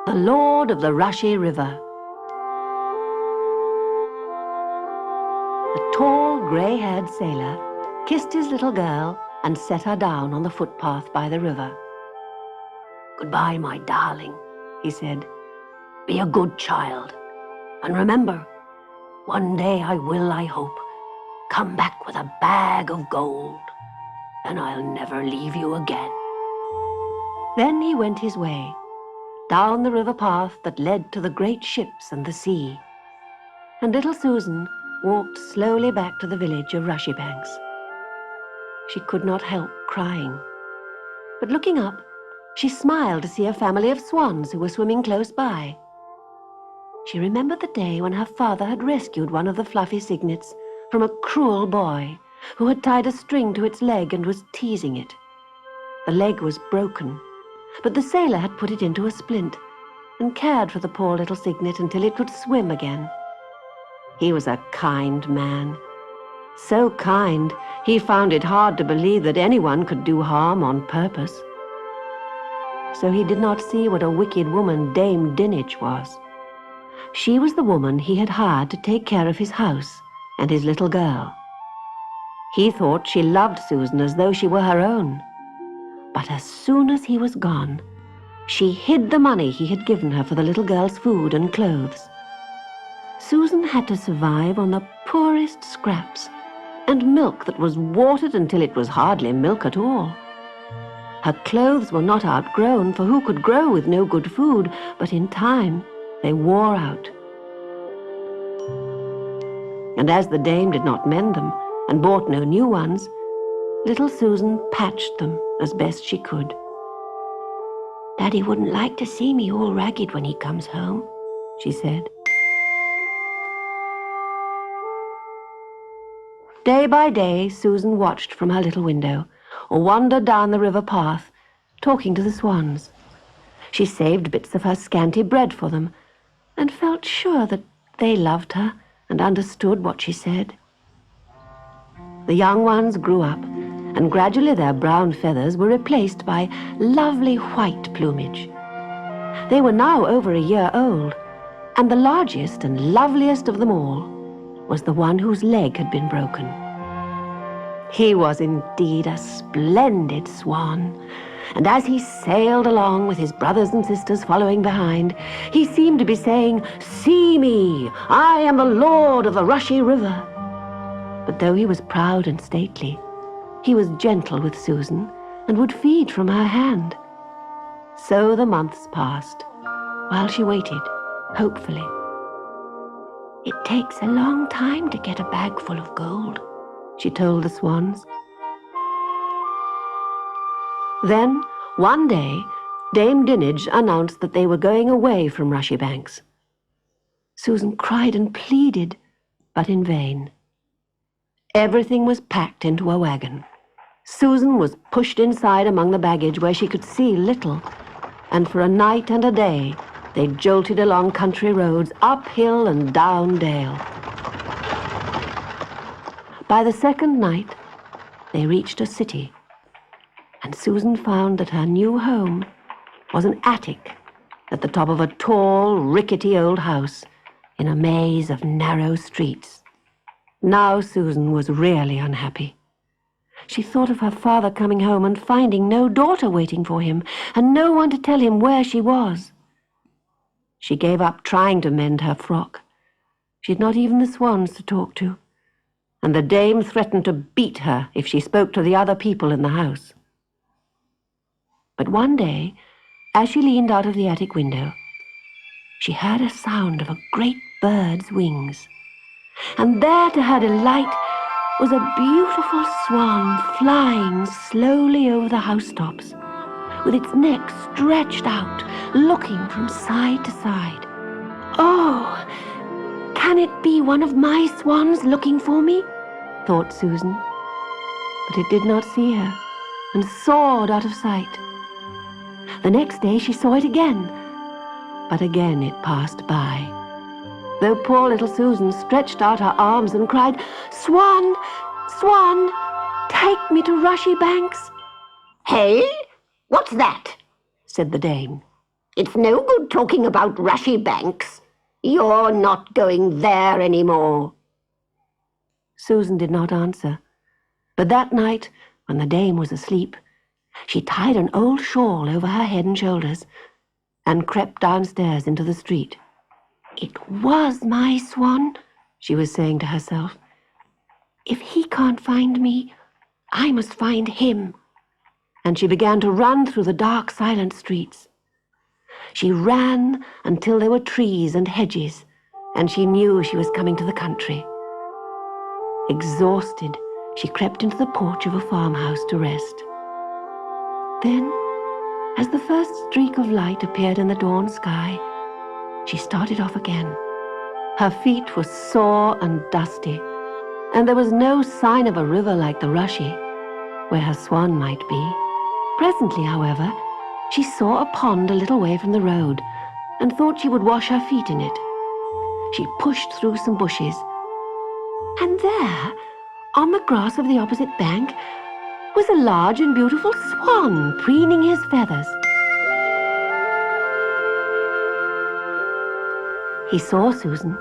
The Lord of the Rushie River. The tall, grey-haired sailor kissed his little girl and set her down on the footpath by the river. "Goodbye, my darling," he said. "Be a good child. And remember, one day I will, I hope, come back with a bag of gold, and I'll never leave you again." Then he went his way, down the river path that led to the great ships and the sea. And little Susan walked slowly back to the village of Rushie Banks. She could not help crying. But looking up, she smiled to see a family of swans who were swimming close by. She remembered the day when her father had rescued one of the fluffy cygnets from a cruel boy who had tied a string to its leg and was teasing it. The leg was broken, but the sailor had put it into a splint and cared for the poor little cygnet until it could swim again. He was a kind man. So kind, he found it hard to believe that anyone could do harm on purpose. So he did not see what a wicked woman Dame Dinich was. She was the woman he had hired to take care of his house and his little girl. He thought she loved Susan as though she were her own. But as soon as he was gone, she hid the money he had given her for the little girl's food and clothes. Susan had to survive on the poorest scraps and milk that was watered until it was hardly milk at all. Her clothes were not outgrown, for who could grow with no good food, but in time they wore out. And as the dame did not mend them and bought no new ones, little Susan patched them as best she could. "Daddy wouldn't like to see me all ragged when he comes home," she said. Day by day, Susan watched from her little window, or wandered down the river path, talking to the swans. She saved bits of her scanty bread for them, and felt sure that they loved her and understood what she said. The young ones grew up, and gradually their brown feathers were replaced by lovely white plumage. They were now over a year old, and the largest and loveliest of them all was the one whose leg had been broken. He was indeed a splendid swan, and as he sailed along with his brothers and sisters following behind, he seemed to be saying, "See me, I am the Lord of the Rushie River." But though he was proud and stately, he was gentle with Susan and would feed from her hand. So the months passed, while she waited, hopefully. "It takes a long time to get a bag full of gold," she told the swans. Then, one day, Dame Dinich announced that they were going away from Rushie Banks. Susan cried and pleaded, but in vain. Everything was packed into a wagon. Susan was pushed inside among the baggage where she could see little, and for a night and a day they jolted along country roads, up hill and down dale. By the second night, they reached a city, and Susan found that her new home was an attic at the top of a tall, rickety old house in a maze of narrow streets. Now Susan was really unhappy. She thought of her father coming home and finding no daughter waiting for him, and no one to tell him where she was. She gave up trying to mend her frock. She had not even the swans to talk to, and the dame threatened to beat her if she spoke to the other people in the house. But one day, as she leaned out of the attic window, she heard a sound of a great bird's wings, and there, to her delight, was a beautiful swan flying slowly over the housetops, with its neck stretched out, looking from side to side. "Oh, can it be one of my swans looking for me?" thought Susan. But it did not see her, and soared out of sight. The next day she saw it again, but again it passed by, though poor little Susan stretched out her arms and cried, "Swan, swan, take me to Rushie Banks." "Hey, what's that?" said the dame. It's no good talking about Rushie banks. You're not going there anymore. Susan did not answer, but that night, when the dame was asleep, she tied an old shawl over her head and shoulders and crept downstairs into the street. It was my swan, she was saying to herself. If he can't find me, I must find him. And she began to run through the dark, silent streets. She ran until there were trees and hedges, and she knew she was coming to the country. Exhausted, she crept into the porch of a farmhouse to rest. Then, as the first streak of light appeared in the dawn sky, she started off again. Her feet were sore and dusty, and there was no sign of a river like the Rushie, where her swan might be. Presently, however, she saw a pond a little way from the road, and thought she would wash her feet in it. She pushed through some bushes, and there, on the grass of the opposite bank, was a large and beautiful swan preening his feathers. He saw Susan.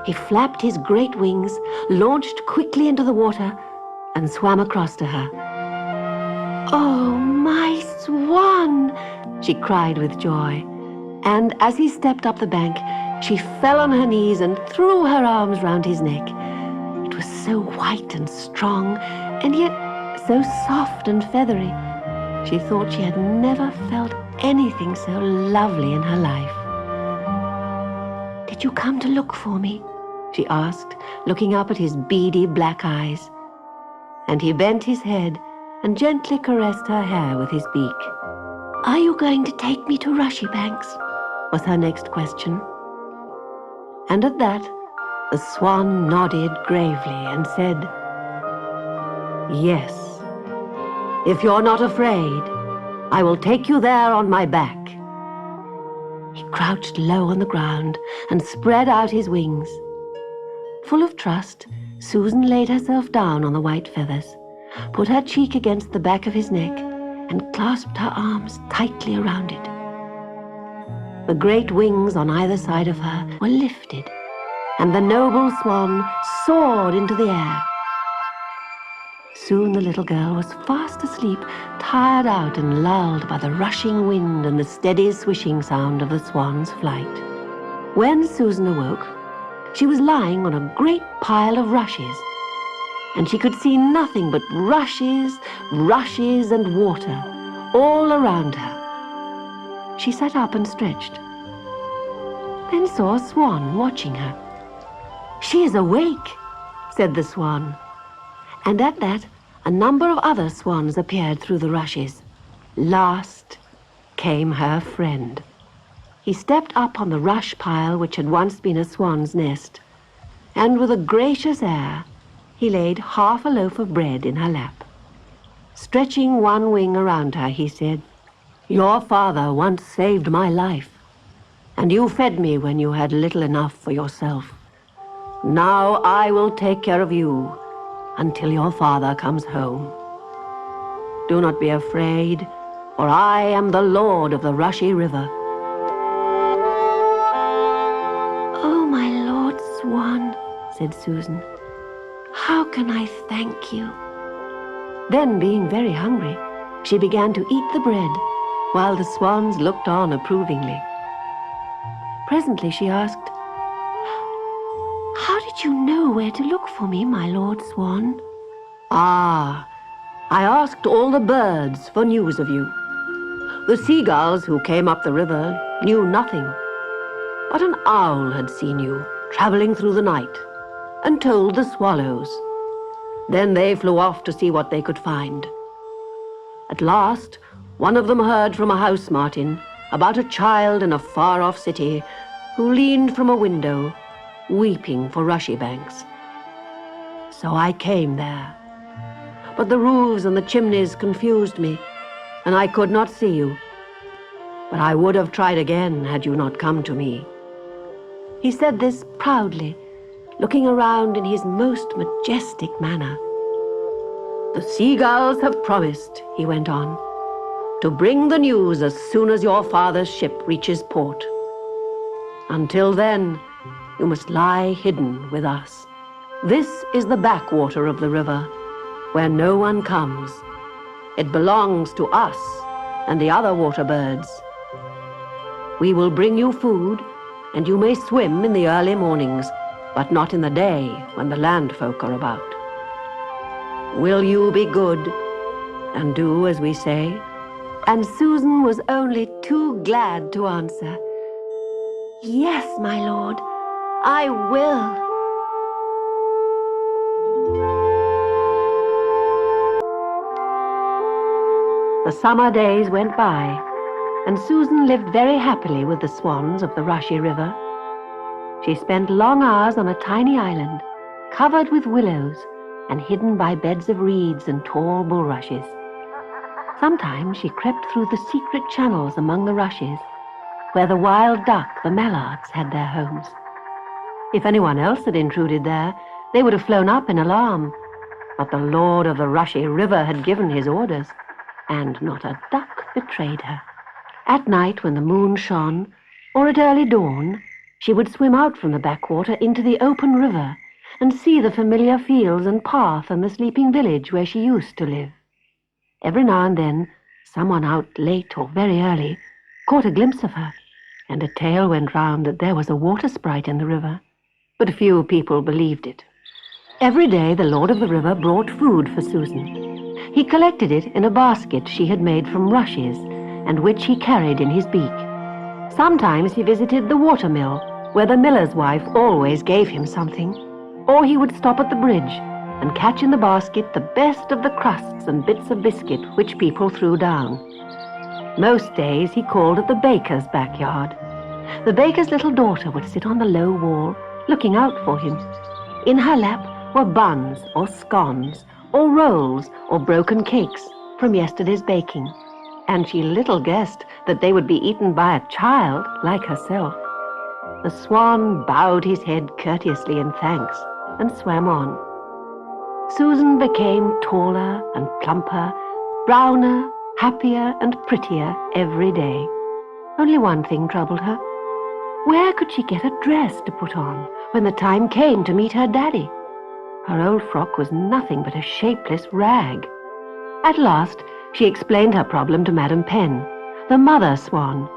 He flapped his great wings, launched quickly into the water, and swam across to her. "Oh, my swan!" she cried with joy. And as he stepped up the bank, she fell on her knees and threw her arms round his neck. It was so white and strong, and yet so soft and feathery. She thought she had never felt anything so lovely in her life. "Did you come to look for me?" she asked, looking up at his beady black eyes. And he bent his head and gently caressed her hair with his beak. "Are you going to take me to Rushie banks?" was her next question. And at that, the swan nodded gravely and said, "Yes. If you're not afraid, I will take you there on my back." He crouched low on the ground and spread out his wings. Full of trust, Susan laid herself down on the white feathers, put her cheek against the back of his neck, and clasped her arms tightly around it. The great wings on either side of her were lifted, and the noble swan soared into the air. Soon the little girl was fast asleep, tired out and lulled by the rushing wind and the steady swishing sound of the swan's flight. When Susan awoke, she was lying on a great pile of rushes, and she could see nothing but rushes, rushes, and water all around her. She sat up and stretched, then saw a swan watching her. "She is awake," said the swan. And at that, a number of other swans appeared through the rushes. Last came her friend. He stepped up on the rush pile which had once been a swan's nest, and with a gracious air, he laid half a loaf of bread in her lap. Stretching one wing around her, he said, "Your father once saved my life, and you fed me when you had little enough for yourself. Now I will take care of you until your father comes home. Do not be afraid, for I am the Lord of the Rushie River." "Oh, my Lord Swan," said Susan, "how can I thank you?" Then, being very hungry, she began to eat the bread, while the swans looked on approvingly. Presently she asked, "How did you know where to look for me, my Lord Swan?" "Ah, I asked all the birds for news of you. The seagulls who came up the river knew nothing, but an owl had seen you traveling through the night and told the swallows. Then they flew off to see what they could find. At last, one of them heard from a house martin about a child in a far-off city who leaned from a window, weeping for Rushie banks. So I came there, but the roofs and the chimneys confused me, and I could not see you. But I would have tried again had you not come to me." He said this proudly, looking around in his most majestic manner. "The seagulls have promised," he went on, to bring the news as soon as your father's ship reaches port. Until then, you must lie hidden with us. This is the backwater of the river, where no one comes. It belongs to us and the other water birds. We will bring you food, and you may swim in the early mornings, but not in the day when the land folk are about. Will you be good and do as we say?" And Susan was only too glad to answer, "Yes, my lord, I will." The summer days went by, and Susan lived very happily with the swans of the Rushie River. She spent long hours on a tiny island, covered with willows and hidden by beds of reeds and tall bulrushes. Sometimes she crept through the secret channels among the rushes, where the wild duck, the mallards, had their homes. If anyone else had intruded there, they would have flown up in alarm. But the lord of the Rushie River had given his orders, and not a duck betrayed her. At night, when the moon shone, or at early dawn, she would swim out from the backwater into the open river and see the familiar fields and path and the sleeping village where she used to live. Every now and then, someone out late or very early caught a glimpse of her, and a tale went round that there was a water sprite in the river, but few people believed it. Every day the lord of the river brought food for Susan. He collected it in a basket she had made from rushes, and which he carried in his beak. Sometimes he visited the watermill, where the miller's wife always gave him something, or he would stop at the bridge and catch in the basket the best of the crusts and bits of biscuit which people threw down. Most days he called at the baker's backyard. The baker's little daughter would sit on the low wall, looking out for him. In her lap were buns or scones or rolls or broken cakes from yesterday's baking, and she little guessed that they would be eaten by a child like herself. The swan bowed his head courteously in thanks and swam on. Susan became taller and plumper, browner, happier and prettier every day. Only one thing troubled her. Where could she get a dress to put on when the time came to meet her daddy? Her old frock was nothing but a shapeless rag. At last, she explained her problem to Madam Penn, the mother swan,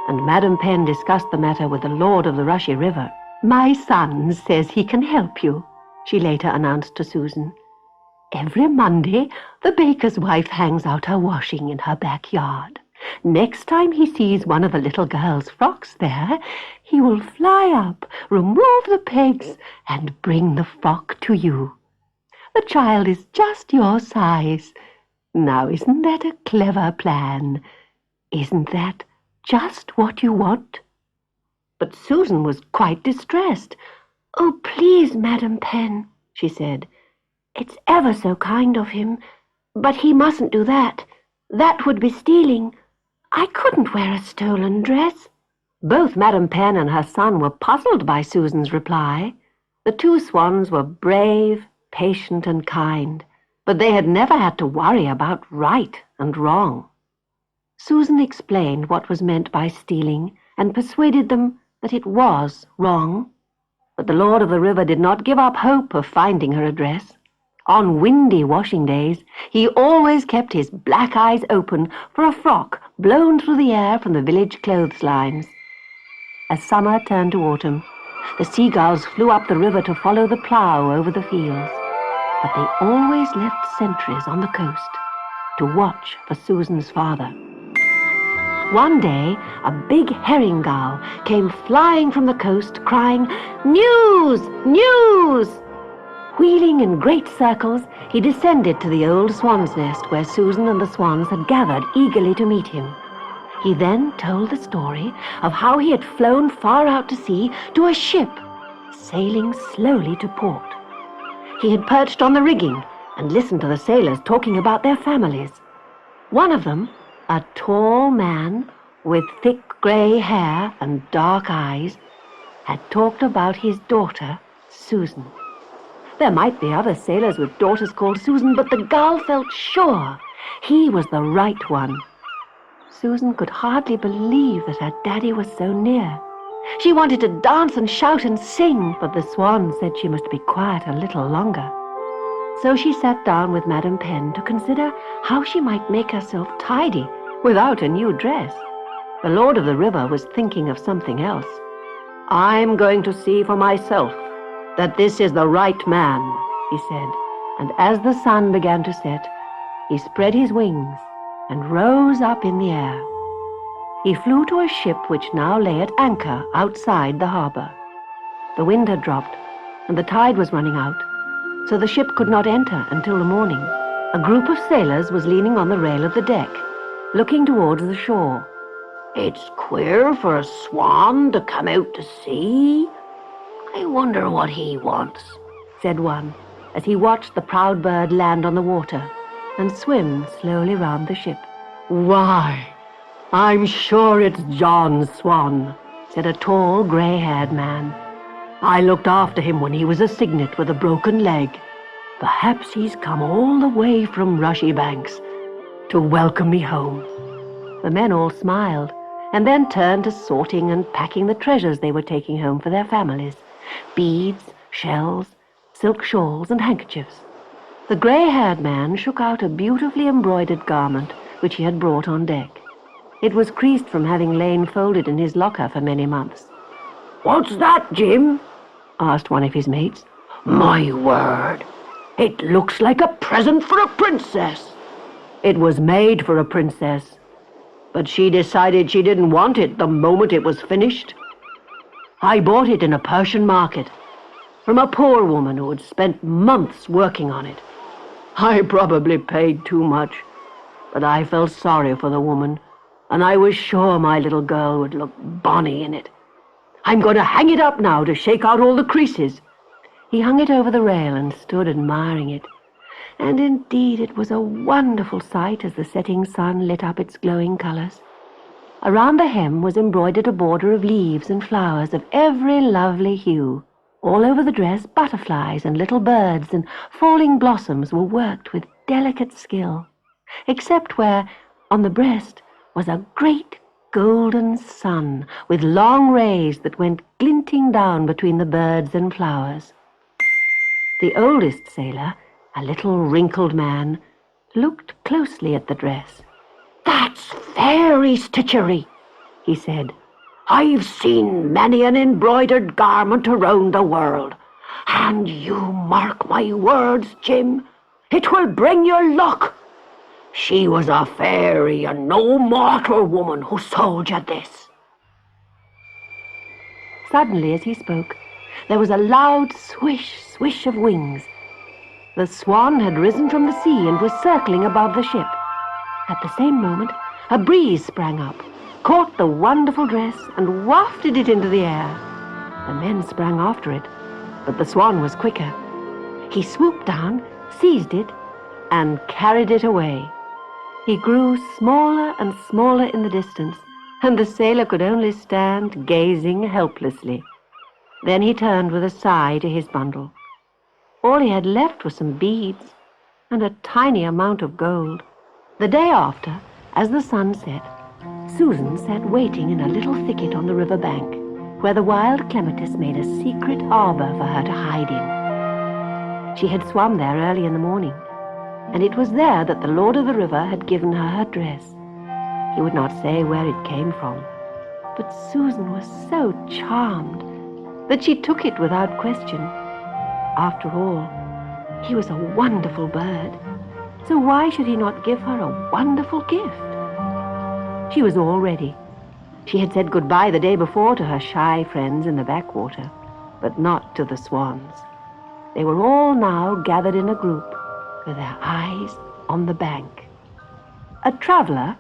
and Madam Penn discussed the matter with the lord of the Rushie River. "My son says he can help you," she later announced to Susan. "Every Monday, the baker's wife hangs out her washing in her backyard. Next time he sees one of the little girl's frocks there, he will fly up, remove the pegs, and bring the frock to you. The child is just your size. Now, isn't that a clever plan? Isn't that just what you want?" But Susan was quite distressed. "Oh, please, Madam Penn," she said. "It's ever so kind of him, but he mustn't do that. That would be stealing. I couldn't wear a stolen dress." Both Madam Penn and her son were puzzled by Susan's reply. The two swans were brave, patient, and kind, but they had never had to worry about right and wrong. Susan explained what was meant by stealing and persuaded them that it was wrong. But the lord of the river did not give up hope of finding her a dress. On windy washing days, he always kept his black eyes open for a frock blown through the air from the village clotheslines. As summer turned to autumn, the seagulls flew up the river to follow the plough over the fields, but they always left sentries on the coast to watch for Susan's father. One day, a big herring gull came flying from the coast, crying, "News! News!" Wheeling in great circles, he descended to the old swan's nest where Susan and the swans had gathered eagerly to meet him. He then told the story of how he had flown far out to sea to a ship sailing slowly to port. He had perched on the rigging and listened to the sailors talking about their families. One of them, a tall man with thick grey hair and dark eyes, had talked about his daughter, Susan. There might be other sailors with daughters called Susan, but the gull felt sure he was the right one. Susan could hardly believe that her daddy was so near. She wanted to dance and shout and sing, but the swan said she must be quiet a little longer. So she sat down with Madam Penn to consider how she might make herself tidy without a new dress. The Lord of the River was thinking of something else. "I'm going to see for myself that this is the right man," he said, and as the sun began to set, he spread his wings and rose up in the air. He flew to a ship which now lay at anchor outside the harbour. The wind had dropped, and the tide was running out, so the ship could not enter until the morning. A group of sailors was leaning on the rail of the deck, looking towards the shore. "It's queer for a swan to come out to sea. I wonder what he wants," said one, as he watched the proud bird land on the water and swim slowly round the ship. "Why, I'm sure it's John Swan," said a tall, grey-haired man. "I looked after him when he was a cygnet with a broken leg. Perhaps he's come all the way from Rushie banks to welcome me home." The men all smiled, and then turned to sorting and packing the treasures they were taking home for their families: beads, shells, silk shawls, and handkerchiefs. The grey-haired man shook out a beautifully embroidered garment which he had brought on deck. It was creased from having lain folded in his locker for many months. "What's that, Jim?" asked one of his mates. "My word, it looks like a present for a princess." "It was made for a princess, but she decided she didn't want it the moment it was finished. I bought it in a Persian market from a poor woman who had spent months working on it. I probably paid too much, but I felt sorry for the woman, and I was sure my little girl would look bonny in it. I'm going to hang it up now to shake out all the creases." He hung it over the rail and stood admiring it. And indeed it was a wonderful sight as the setting sun lit up its glowing colours. Around the hem was embroidered a border of leaves and flowers of every lovely hue. All over the dress, butterflies and little birds and falling blossoms were worked with delicate skill, except where, on the breast, was a great golden sun with long rays that went glinting down between the birds and flowers. The oldest sailor, a little wrinkled man, looked closely at the dress. "That's fairy stitchery," he said. "I've seen many an embroidered garment around the world, and you mark my words, Jim, it will bring you luck. She was a fairy and no mortal woman who sold you this." Suddenly, as he spoke, there was a loud swish, swish of wings. The swan had risen from the sea and was circling above the ship. At the same moment, a breeze sprang up, caught the wonderful dress, and wafted it into the air. The men sprang after it, but the swan was quicker. He swooped down, seized it, and carried it away. He grew smaller and smaller in the distance, and the sailor could only stand gazing helplessly. Then he turned with a sigh to his bundle. All he had left was some beads and a tiny amount of gold. The day after, as the sun set, Susan sat waiting in a little thicket on the river bank, where the wild clematis made a secret arbor for her to hide in. She had swum there early in the morning, and it was there that the Lord of the River had given her her dress. He would not say where it came from, but Susan was so charmed that she took it without question. After all, he was a wonderful bird, so why should he not give her a wonderful gift? She was all ready. She had said goodbye the day before to her shy friends in the backwater, but not to the swans. They were all now gathered in a group, with their eyes on the bank. A traveller,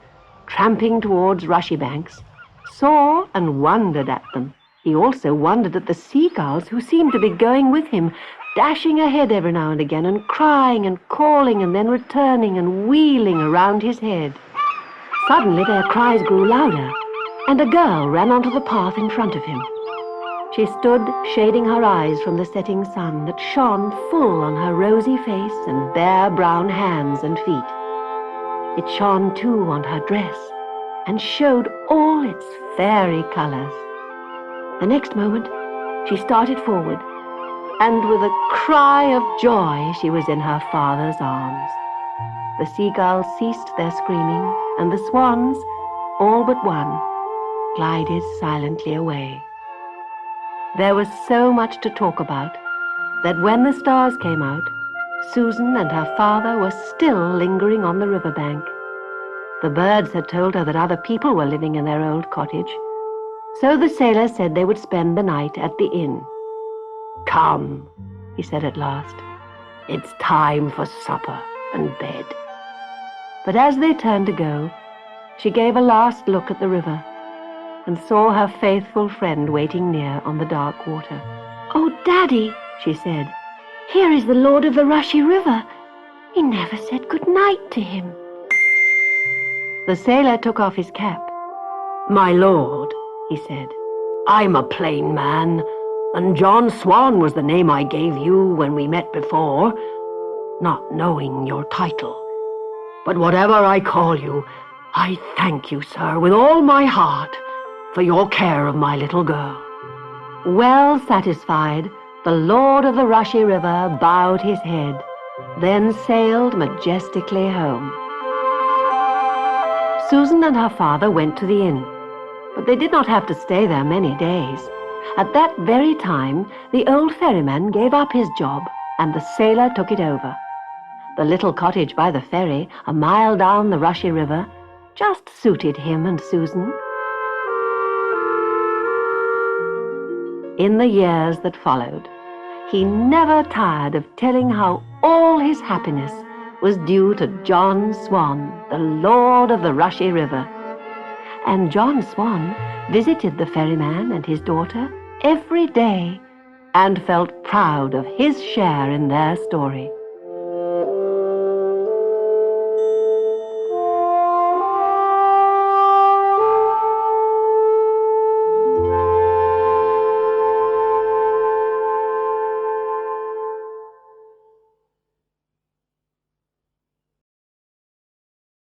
tramping towards Rushie banks, saw and wondered at them. He also wondered at the seagulls who seemed to be going with him, dashing ahead every now and again, and crying and calling, and then returning and wheeling around his head. Suddenly their cries grew louder, and a girl ran onto the path in front of him. She stood shading her eyes from the setting sun that shone full on her rosy face and bare brown hands and feet. It shone too on her dress, and showed all its fairy colours. The next moment, she started forward, and with a cry of joy, she was in her father's arms. The seagulls ceased their screaming, and the swans, all but one, glided silently away. There was so much to talk about that when the stars came out, Susan and her father were still lingering on the riverbank. The birds had told her that other people were living in their old cottage, so the sailor said they would spend the night at the inn. "Come," he said at last, "it's time for supper and bed." But as they turned to go, she gave a last look at the river and saw her faithful friend waiting near on the dark water. "Oh, Daddy," she said, "here is the Lord of the Rushie River. He never said good night to him." The sailor took off his cap. "My lord," he said, "I'm a plain man, and John Swan was the name I gave you when we met before, not knowing your title. But whatever I call you, I thank you, sir, with all my heart, for your care of my little girl." Well satisfied, the Lord of the Rushie River bowed his head, then sailed majestically home. Susan and her father went to the inn, but they did not have to stay there many days. At that very time, the old ferryman gave up his job, and the sailor took it over. The little cottage by the ferry, a mile down the Rushie River, just suited him and Susan. In the years that followed, he never tired of telling how all his happiness was due to John Swan, the Lord of the Rushie River. And John Swan visited the ferryman and his daughter every day and felt proud of his share in their story.